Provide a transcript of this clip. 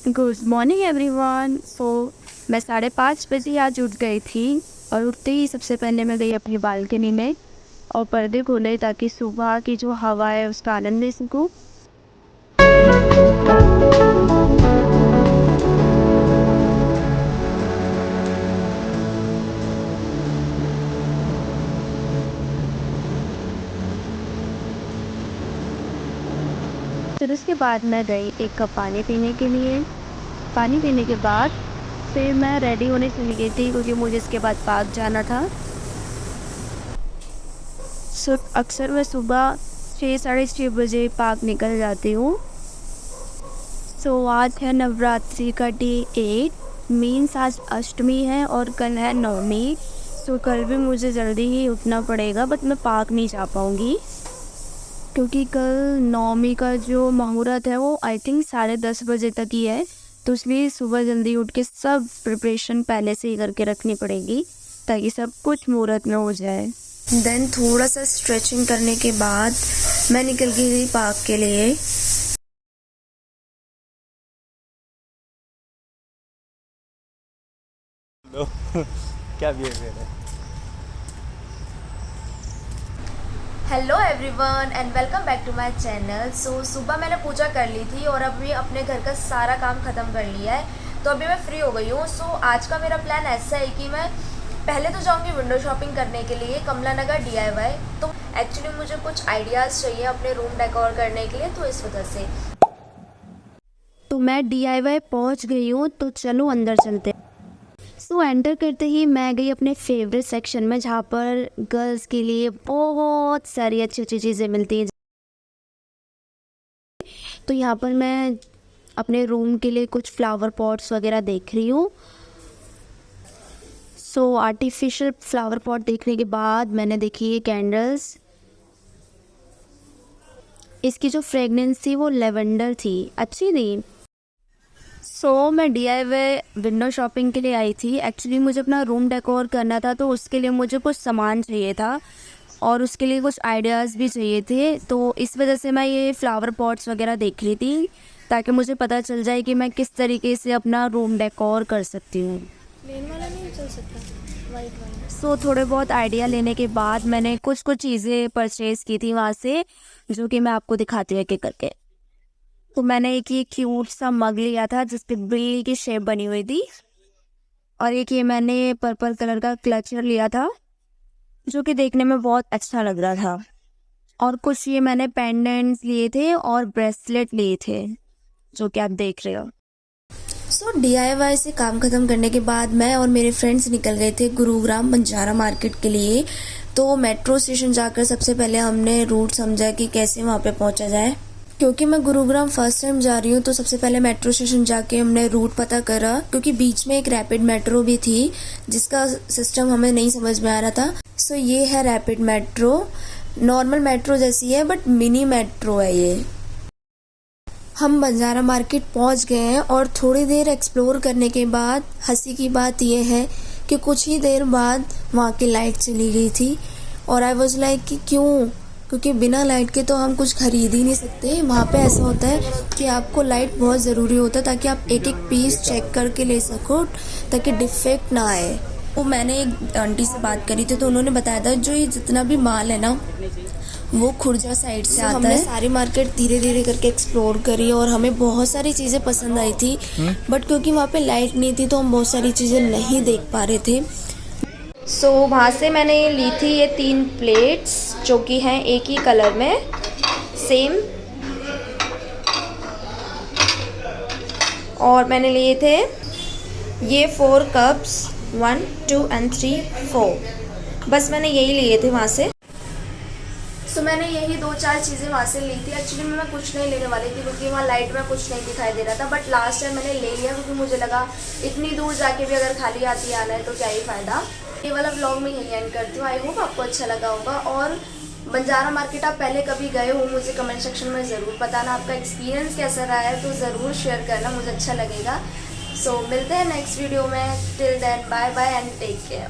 Good morning everyone. मैं 5:30 बजे आज उठ गई थी और उठते ही सबसे पहले मैं गई अपनी बालकनी में और पर्दे खोले ताकि सुबह की जो हवा है उसका आनंद ले सकूँ। फिर उसके बाद मैं गई एक कप पानी पीने के लिए। पानी पीने के बाद फिर मैं रेडी होने चली गई थी क्योंकि मुझे इसके बाद पार्क जाना था। अक्सर मैं सुबह 6 साढ़े 6 बजे पार्क निकल जाती हूँ। आज है नवरात्रि का डे 8 मीन्स आज अष्टमी है और कल है नवमी। कल भी मुझे जल्दी ही उठना पड़ेगा बट मैं पार्क नहीं जा पाऊँगी क्योंकि कल नवमी का जो मुहूर्त है वो आई थिंक 10:30 बजे तक ही है। तो इसलिए सुबह जल्दी उठ के सब प्रिपरेशन पहले से ही करके रखनी पड़ेगी ताकि सब कुछ मुहूर्त में हो जाए। देन थोड़ा सा स्ट्रेचिंग करने के बाद मैं निकल गई पार्क के लिए। क्या बिहेवियर है। Hello everyone and welcome back to my channel. सुबह मैंने पूजा कर ली थी और अभी अपने घर का सारा काम ख़त्म कर लिया है तो अभी मैं फ्री हो गई हूँ। आज का मेरा प्लान ऐसा है कि मैं पहले तो जाऊँगी विंडो शॉपिंग करने के लिए कमला नगर DIY। तो एक्चुअली मुझे कुछ आइडियाज़ चाहिए अपने रूम डेकोर करने के लिए, तो इस वजह से तो मैं DIY पहुँच गई हूँ, तो चलो अंदर चलते। एंटर करते ही मैं गई अपने फेवरेट सेक्शन में जहाँ पर गर्ल्स के लिए बहुत सारी अच्छी अच्छी चीज़ें मिलती हैं। तो यहाँ पर मैं अपने रूम के लिए कुछ फ्लावर पॉट्स वगैरह देख रही हूँ। आर्टिफिशियल फ्लावर पॉट देखने के बाद मैंने देखी ये कैंडल्स। इसकी जो फ्रेगनेंस थी वो लेवेंडर थी, अच्छी थी। मैं DIY विंडो शॉपिंग के लिए आई थी। एक्चुअली मुझे अपना रूम डेकोर करना था तो उसके लिए मुझे कुछ सामान चाहिए था और उसके लिए कुछ आइडियाज़ भी चाहिए थे। तो इस वजह से मैं ये फ्लावर पॉट्स वगैरह देख रही थी ताकि मुझे पता चल जाए कि मैं किस तरीके से अपना रूम डेकोर कर सकती हूँ। प्लेन वाला नहीं चल सकता, वाइट वाला। थोड़े बहुत आइडिया लेने के बाद मैंने कुछ चीज़ें परचेज़ की थी वहाँ से, जो कि मैं आपको दिखाती हूँ एक करके। तो मैंने एक ये क्यूट सा मग लिया था जिस पे बेल की शेप बनी हुई थी, और एक ये मैंने पर्पल कलर का क्लचर लिया था जो कि देखने में बहुत अच्छा लग रहा था, और कुछ ये मैंने पेंडेंट्स लिए थे और ब्रेसलेट लिए थे जो कि आप देख रहे हो। DIY से काम ख़त्म करने के बाद मैं और मेरे फ्रेंड्स निकल गए थे गुरुग्राम बंजारा मार्केट के लिए। तो मेट्रो स्टेशन जाकर सबसे पहले हमने रूट समझा कि कैसे वहाँ पे पहुँचा जाए। क्योंकि मैं गुरुग्राम फर्स्ट टाइम जा रही हूँ तो सबसे पहले मेट्रो स्टेशन जाके हमने रूट पता करा, क्योंकि बीच में एक रैपिड मेट्रो भी थी जिसका सिस्टम हमें नहीं समझ में आ रहा था। ये है रैपिड मेट्रो, नॉर्मल मेट्रो जैसी है बट मिनी मेट्रो है ये। हम बंजारा मार्केट पहुंच गए हैं और थोड़ी देर एक्सप्लोर करने के बाद हंसी की बात यह है कि कुछ ही देर बाद वहाँ की लाइट चली गई थी। और आई वॉज लाइक कि क्यों, क्योंकि बिना लाइट के तो हम कुछ खरीद ही नहीं सकते। वहाँ पे ऐसा होता है कि आपको लाइट बहुत ज़रूरी होता है ताकि आप एक एक पीस चेक करके ले सको ताकि डिफेक्ट ना आए। वो मैंने एक आंटी से बात करी थी तो उन्होंने बताया था जो ये जितना भी माल है ना वो खुर्जा साइड से आता है। हमने सारी मार्केट धीरे धीरे करके एक्सप्लोर करी और हमें बहुत सारी चीज़ें पसंद आई थी, बट क्योंकि वहाँ पे लाइट नहीं थी तो हम बहुत सारी चीज़ें नहीं देख पा रहे थे। वहाँ से मैंने ली थी ये 3 प्लेट्स जो कि हैं एक ही कलर में सेम, और मैंने लिए थे ये 4 कप्स 1 2 and 3 4। बस मैंने यही लिए थे वहाँ से। मैंने यही 2-4 चीज़ें वहाँ से ली थी। एक्चुअली मैं कुछ नहीं लेने वाली थी क्योंकि वहाँ लाइट में कुछ नहीं दिखाई दे रहा था, बट लास्ट टाइम मैंने ले लिया क्योंकि मुझे लगा इतनी दूर जाके भी अगर खाली हाथी आना है तो क्या ही फ़ायदा। ये वाला व्लॉग मैं यहीं एंड करती हूँ। आई होप आपको अच्छा लगा होगा। और बंजारा मार्केट आप पहले कभी गए हो मुझे कमेंट सेक्शन में ज़रूर बताना, आपका एक्सपीरियंस कैसा रहा है तो ज़रूर शेयर करना, मुझे अच्छा लगेगा। मिलते हैं नेक्स्ट वीडियो में। Till then bye bye and take care.